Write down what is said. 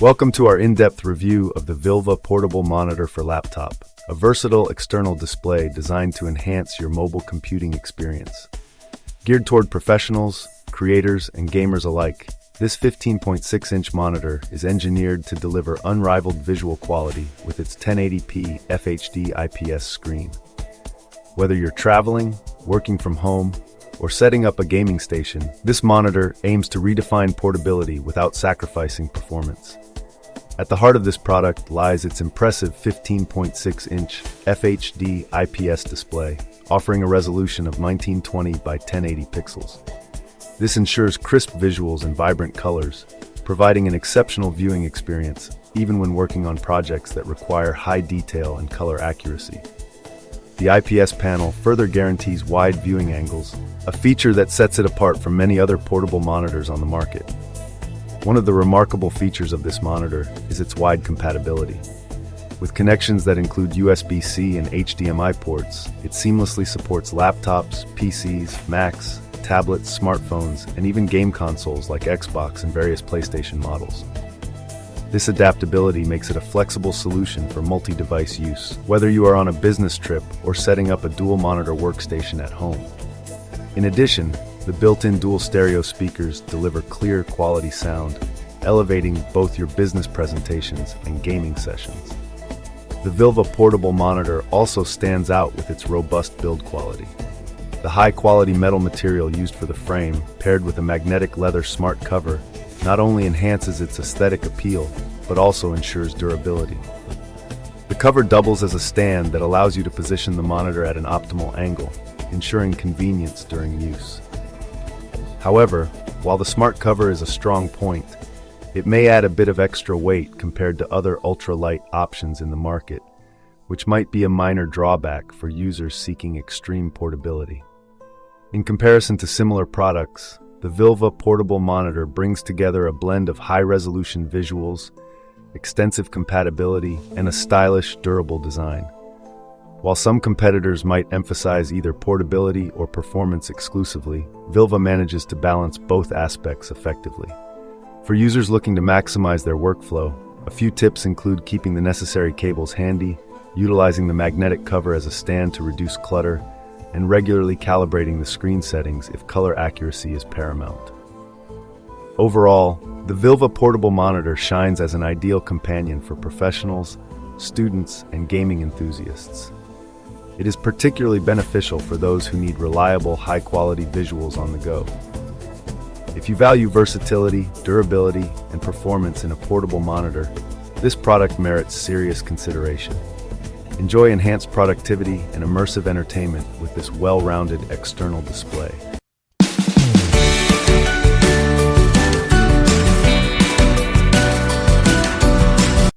Welcome to our in-depth review of the VILVA Portable Monitor for laptop, a versatile external display designed to enhance your mobile computing experience. Geared toward professionals, creators, and gamers alike, this 15.6-inch monitor is engineered to deliver unrivaled visual quality with its 1080p FHD IPS screen. Whether you're traveling, working from home, or setting up a gaming station, this monitor aims to redefine portability without sacrificing performance. At the heart of this product lies its impressive 15.6-inch FHD IPS display, offering a resolution of 1920 by 1080 pixels. This ensures crisp visuals and vibrant colors, providing an exceptional viewing experience even when working on projects that require high detail and color accuracy. The IPS panel further guarantees wide viewing angles, a feature that sets it apart from many other portable monitors on the market. One of the remarkable features of this monitor is its wide compatibility. With connections that include USB-C and HDMI ports, it seamlessly supports laptops, PCs, Macs, tablets, smartphones, and even game consoles like Xbox and various PlayStation models. This adaptability makes it a flexible solution for multi-device use, whether you are on a business trip or setting up a dual-monitor workstation at home. In addition, the built-in dual stereo speakers deliver clear quality sound, elevating both your business presentations and gaming sessions. The VILVA Portable Monitor also stands out with its robust build quality. The high-quality metal material used for the frame, paired with a magnetic leather smart cover, not only enhances its aesthetic appeal, but also ensures durability. The cover doubles as a stand that allows you to position the monitor at an optimal angle, ensuring convenience during use. However, while the smart cover is a strong point, it may add a bit of extra weight compared to other ultralight options in the market, which might be a minor drawback for users seeking extreme portability. In comparison to similar products, the VILVA Portable Monitor brings together a blend of high-resolution visuals, extensive compatibility, and a stylish, durable design. While some competitors might emphasize either portability or performance exclusively, VILVA manages to balance both aspects effectively. For users looking to maximize their workflow, a few tips include keeping the necessary cables handy, utilizing the magnetic cover as a stand to reduce clutter, and regularly calibrating the screen settings if color accuracy is paramount. Overall, the VILVA Portable Monitor shines as an ideal companion for professionals, students, and gaming enthusiasts. It is particularly beneficial for those who need reliable, high-quality visuals on the go. If you value versatility, durability, and performance in a portable monitor, this product merits serious consideration. Enjoy enhanced productivity and immersive entertainment with this well-rounded external display.